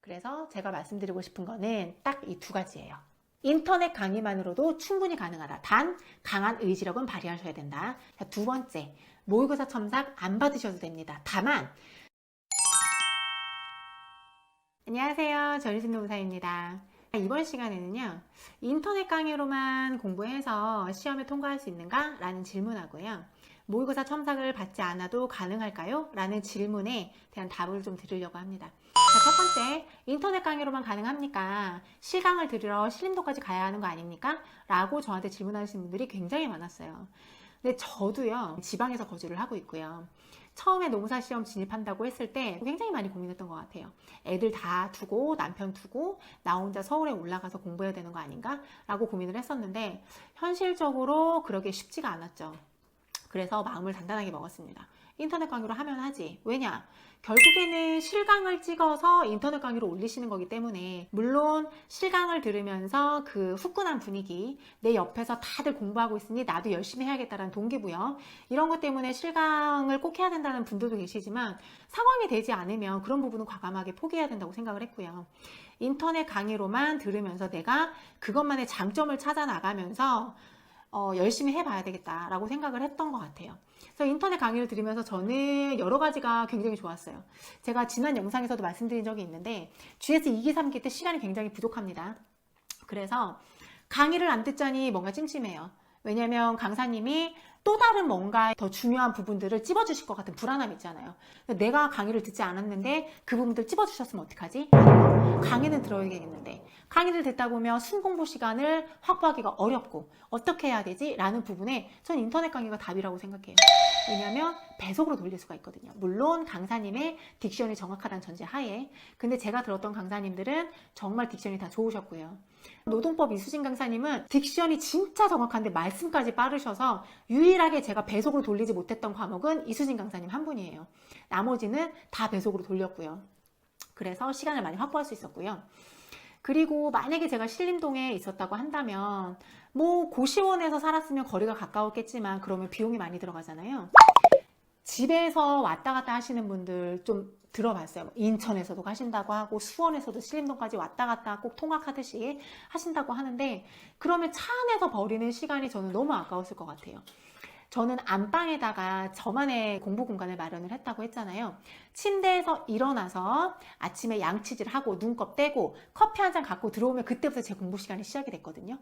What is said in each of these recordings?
그래서 제가 말씀드리고 싶은 거는 딱 이 두 가지예요. 인터넷 강의만으로도 충분히 가능하다. 단 강한 의지력은 발휘하셔야 된다. 자, 두 번째, 모의고사 첨삭 안 받으셔도 됩니다. 다만 안녕하세요. 전유진 노무사입니다. 이번 시간에는요, 인터넷 강의로만 공부해서 시험에 통과할 수 있는가? 라는 질문하고요, 모의고사 첨삭을 받지 않아도 가능할까요? 라는 질문에 대한 답을 좀 드리려고 합니다. 자, 첫 번째, 인터넷 강의로만 가능합니까? 실강을 들으러 신림동까지 가야 하는 거 아닙니까? 라고 저한테 질문하시는 분들이 굉장히 많았어요. 근데 저도요, 지방에서 거주를 하고 있고요. 처음에 노무사 시험 진입한다고 했을 때 굉장히 많이 고민했던 것 같아요. 애들 다 두고 남편 두고 나 혼자 서울에 올라가서 공부해야 되는 거 아닌가? 라고 고민을 했었는데 현실적으로 그러기 쉽지가 않았죠. 그래서 마음을 단단하게 먹었습니다. 인터넷 강의로 하면 하지. 왜냐? 결국에는 실강을 찍어서 인터넷 강의로 올리시는 거기 때문에, 물론 실강을 들으면서 그 후끈한 분위기, 내 옆에서 다들 공부하고 있으니 나도 열심히 해야겠다라는 동기부여, 이런 것 때문에 실강을 꼭 해야 된다는 분들도 계시지만 상황이 되지 않으면 그런 부분은 과감하게 포기해야 된다고 생각을 했고요. 인터넷 강의로만 들으면서 내가 그것만의 장점을 찾아 나가면서 열심히 해봐야 되겠다라고 생각을 했던 것 같아요. 그래서 인터넷 강의를 들으면서 저는 여러 가지가 굉장히 좋았어요. 제가 지난 영상에서도 말씀드린 적이 있는데 GS 2기, 3기 때 시간이 굉장히 부족합니다. 그래서 강의를 안 듣자니 뭔가 찜찜해요. 왜냐면 강사님이 또 다른 뭔가 더 중요한 부분들을 찝어주실 것 같은 불안함이 있잖아요. 내가 강의를 듣지 않았는데 그 부분들 찝어주셨으면 어떡하지? 강의는 들어야겠는데 강의를 듣다 보면 순공부 시간을 확보하기가 어렵고 어떻게 해야 되지? 라는 부분에 전 인터넷 강의가 답이라고 생각해요. 왜냐하면 배속으로 돌릴 수가 있거든요. 물론 강사님의 딕션이 정확하다는 전제 하에, 근데 제가 들었던 강사님들은 정말 딕션이 다 좋으셨고요. 노동법 이수진 강사님은 딕션이 진짜 정확한데 말씀까지 빠르셔서 유일하게 제가 배속으로 돌리지 못했던 과목은 이수진 강사님 한 분이에요. 나머지는 다 배속으로 돌렸고요. 그래서 시간을 많이 확보할 수 있었고요. 그리고 만약에 제가 신림동에 있었다고 한다면 뭐 고시원에서 살았으면 거리가 가까웠겠지만 그러면 비용이 많이 들어가잖아요. 집에서 왔다 갔다 하시는 분들 좀 들어봤어요. 인천에서도 가신다고 하고 수원에서도 신림동까지 왔다 갔다 꼭 통학하듯이 하신다고 하는데, 그러면 차 안에서 버리는 시간이 저는 너무 아까웠을 것 같아요. 저는 안방에다가 저만의 공부 공간을 마련을 했다고 했잖아요. 침대에서 일어나서 아침에 양치질 하고 눈곱 떼고 커피 한 잔 갖고 들어오면 그때부터 제 공부 시간이 시작이 됐거든요.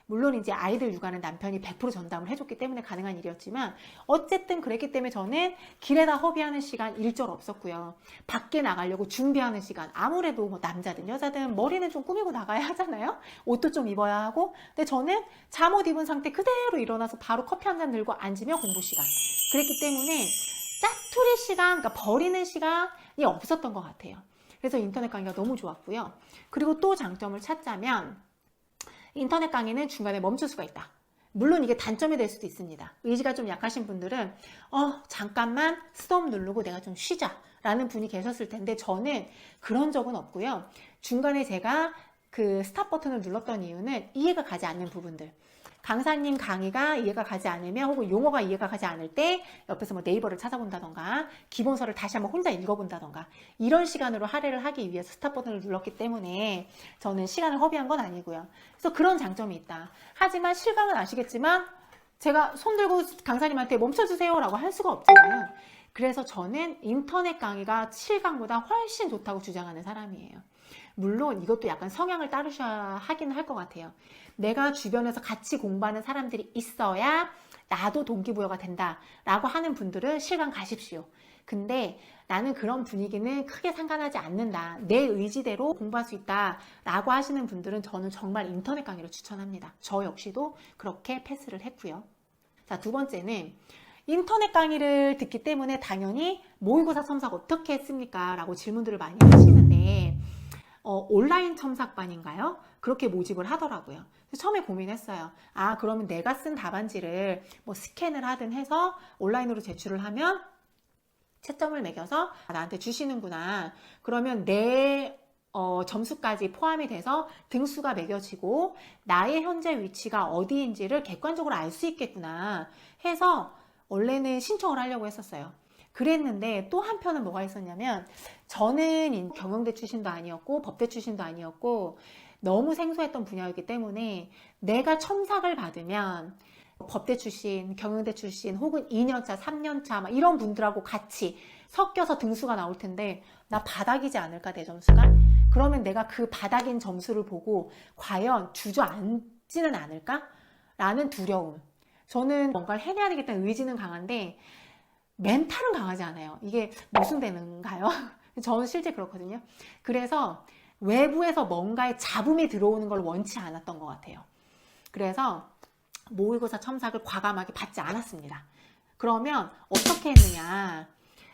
물론 이제 아이들 육아는 남편이 100% 전담을 해줬기 때문에 가능한 일이었지만 어쨌든 그랬기 때문에 저는 길에다 허비하는 시간 일절 없었고요. 밖에 나가려고 준비하는 시간, 아무래도 뭐 남자든 여자든 머리는 좀 꾸미고 나가야 하잖아요. 옷도 좀 입어야 하고. 근데 저는 잠옷 입은 상태 그대로 일어나서 바로 커피 한 잔 들고 앉으면 공부 시간. 그랬기 때문에 짜투리 시간, 그러니까 버리는 시간이 없었던 것 같아요. 그래서 인터넷 강의가 너무 좋았고요. 그리고 또 장점을 찾자면 인터넷 강의는 중간에 멈출 수가 있다. 물론 이게 단점이 될 수도 있습니다. 의지가 좀 약하신 분들은 잠깐만 스톱 누르고 내가 좀 쉬자 라는 분이 계셨을 텐데 저는 그런 적은 없고요. 중간에 제가 그 스탑 버튼을 눌렀던 이유는 이해가 가지 않는 부분들, 강사님 강의가 이해가 가지 않으면 혹은 용어가 이해가 가지 않을 때 옆에서 뭐 네이버를 찾아본다던가 기본서를 다시 한번 혼자 읽어본다던가 이런 시간으로 할애를 하기 위해서 스탑 버튼을 눌렀기 때문에 저는 시간을 허비한 건 아니고요. 그래서 그런 장점이 있다. 하지만 실감은 아시겠지만 제가 손 들고 강사님한테 멈춰주세요 라고 할 수가 없잖아요. 그래서 저는 인터넷 강의가 실강보다 훨씬 좋다고 주장하는 사람이에요. 물론 이것도 약간 성향을 따르셔야 하긴 할 것 같아요. 내가 주변에서 같이 공부하는 사람들이 있어야 나도 동기부여가 된다 라고 하는 분들은 실강 가십시오. 근데 나는 그런 분위기는 크게 상관하지 않는다, 내 의지대로 공부할 수 있다 라고 하시는 분들은 저는 정말 인터넷 강의를 추천합니다. 저 역시도 그렇게 패스를 했고요. 자, 두 번째는 인터넷 강의를 듣기 때문에 당연히 모의고사 첨삭 어떻게 했습니까? 라고 질문들을 많이 하시는데 온라인 첨삭반인가요? 그렇게 모집을 하더라고요. 처음에 고민했어요. 그러면 내가 쓴 답안지를 뭐 스캔을 하든 해서 온라인으로 제출을 하면 채점을 매겨서 나한테 주시는구나. 그러면 내 점수까지 포함이 돼서 등수가 매겨지고 나의 현재 위치가 어디인지를 객관적으로 알 수 있겠구나 해서 원래는 신청을 하려고 했었어요. 그랬는데 또 한편은 뭐가 있었냐면 저는 경영대 출신도 아니었고 법대 출신도 아니었고 너무 생소했던 분야이기 때문에 내가 첨삭을 받으면 법대 출신, 경영대 출신 혹은 2년차, 3년차 막 이런 분들하고 같이 섞여서 등수가 나올 텐데 나 바닥이지 않을까 내 점수가? 그러면 내가 그 바닥인 점수를 보고 과연 주저앉지는 않을까? 라는 두려움. 저는 뭔가를 해내야 되겠다는 의지는 강한데 멘탈은 강하지 않아요. 이게 모순되는가요? 저는 실제 그렇거든요. 그래서 외부에서 뭔가의 잡음이 들어오는 걸 원치 않았던 것 같아요. 그래서 모의고사 첨삭을 과감하게 받지 않았습니다. 그러면 어떻게 했느냐?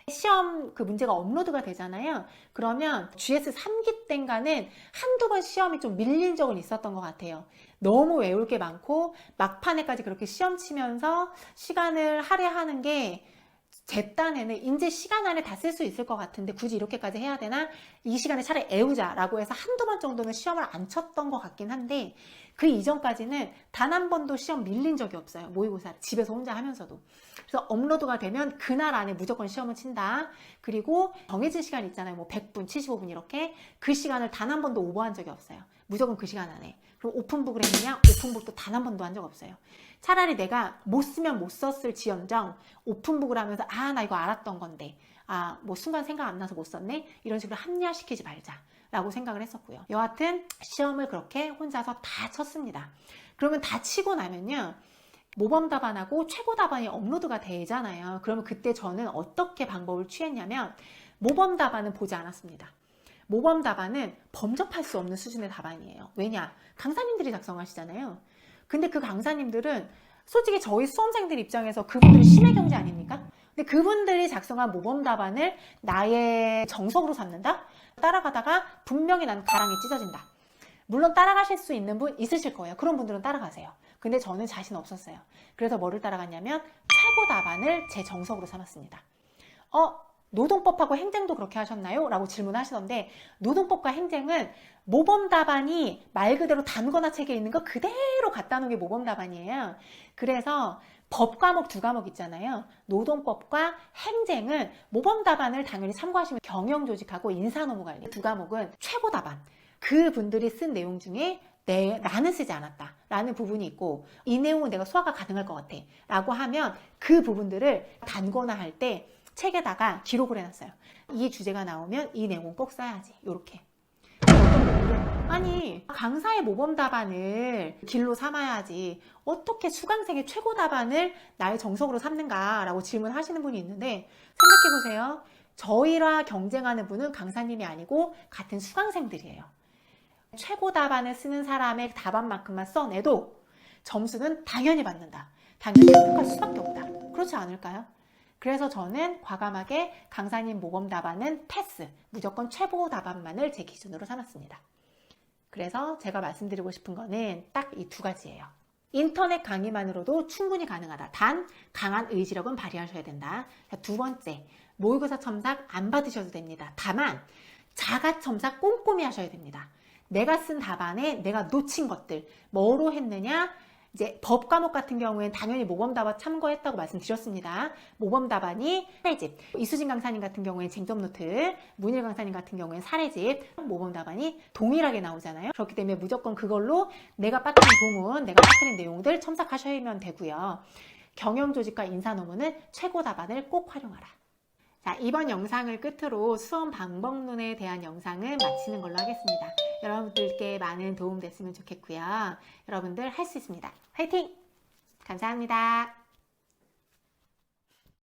시험 그 문제가 업로드가 되잖아요. 그러면 GS 3기 땐가는 한두 번 시험이 좀 밀린 적은 있었던 것 같아요. 너무 외울 게 많고 막판에까지 그렇게 시험 치면서 시간을 할애하는 게 제 딴에는 이제 시간 안에 다 쓸 수 있을 것 같은데 굳이 이렇게까지 해야 되나? 이 시간에 차라리 애우자라고 해서 한두 번 정도는 시험을 안 쳤던 것 같긴 한데 그 이전까지는 단 한 번도 시험 밀린 적이 없어요. 모의고사 집에서 혼자 하면서도. 그래서 업로드가 되면 그날 안에 무조건 시험을 친다. 그리고 정해진 시간 있잖아요. 뭐 100분, 75분 이렇게 그 시간을 단 한 번도 오버한 적이 없어요. 무조건 그 시간 안에. 그럼 오픈북을 했느냐? 오픈북도 단 한 번도 한 적 없어요. 차라리 내가 못 쓰면 못 썼을 지연정 오픈북을 하면서 나 이거 알았던 건데 뭐 순간 생각 안 나서 못 썼네? 이런 식으로 합리화시키지 말자 라고 생각을 했었고요. 여하튼 시험을 그렇게 혼자서 다 쳤습니다. 그러면 다 치고 나면요. 모범 답안하고 최고 답안이 업로드가 되잖아요. 그러면 그때 저는 어떻게 방법을 취했냐면 모범 답안은 보지 않았습니다. 모범 답안은 범접할 수 없는 수준의 답안이에요. 왜냐? 강사님들이 작성하시잖아요. 근데 그 강사님들은 솔직히 저희 수험생들 입장에서 그분들이 신의 경지 아닙니까? 근데 그분들이 작성한 모범 답안을 나의 정석으로 삼는다? 따라가다가 분명히 난 가랑이 찢어진다. 물론 따라가실 수 있는 분 있으실 거예요. 그런 분들은 따라가세요. 근데 저는 자신 없었어요. 그래서 뭐를 따라갔냐면 최고 답안을 제 정석으로 삼았습니다. 노동법하고 행정도 그렇게 하셨나요? 라고 질문하시던데 노동법과 행정은 모범 답안이 말 그대로 단거나 책에 있는 거 그대로 갖다 놓은 게 모범 답안이에요. 그래서 법 과목 두 과목 있잖아요. 노동법과 행정은 모범 답안을 당연히 참고하시면 경영조직하고 인사노무관리 두 과목은 최고 답안. 그분들이 쓴 내용 중에 나는 쓰지 않았다 라는 부분이 있고 이 내용은 내가 소화가 가능할 것 같아 라고 하면 그 부분들을 단거나 할 때 책에다가 기록을 해놨어요. 이 주제가 나오면 이 내용은 꼭 써야지. 이렇게. 아니 강사의 모범 답안을 길로 삼아야지 어떻게 수강생의 최고 답안을 나의 정석으로 삼는가 라고 질문하시는 분이 있는데 생각해보세요. 저희와 경쟁하는 분은 강사님이 아니고 같은 수강생들이에요. 최고 답안을 쓰는 사람의 답안만큼만 써내도 점수는 당연히 받는다. 당연히 합격할 수밖에 없다. 그렇지 않을까요? 그래서 저는 과감하게 강사님 모범 답안은 패스, 무조건 최고 답안만을 제 기준으로 삼았습니다. 그래서 제가 말씀드리고 싶은 거는 딱 이 두 가지예요. 인터넷 강의만으로도 충분히 가능하다. 단 강한 의지력은 발휘하셔야 된다. 두 번째, 모의고사 첨삭 안 받으셔도 됩니다. 다만 자가 첨삭 꼼꼼히 하셔야 됩니다. 내가 쓴 답안에 내가 놓친 것들 뭐로 했느냐? 이제 법 과목 같은 경우에는 당연히 모범 답안 참고했다고 말씀드렸습니다. 모범 답안이 사례집, 이수진 강사님 같은 경우에는 쟁점 노트, 문일 강사님 같은 경우에는 사례집, 모범 답안이 동일하게 나오잖아요. 그렇기 때문에 무조건 그걸로 내가 빠뜨린 부문, 내가 빠뜨린 내용들 첨삭하시면 되고요. 경영조직과 인사노무는 최고 답안을 꼭 활용하라. 자, 이번 영상을 끝으로 수험 방법론에 대한 영상은 마치는 걸로 하겠습니다. 여러분들께 많은 도움 됐으면 좋겠고요. 여러분들 할 수 있습니다. 화이팅! 감사합니다.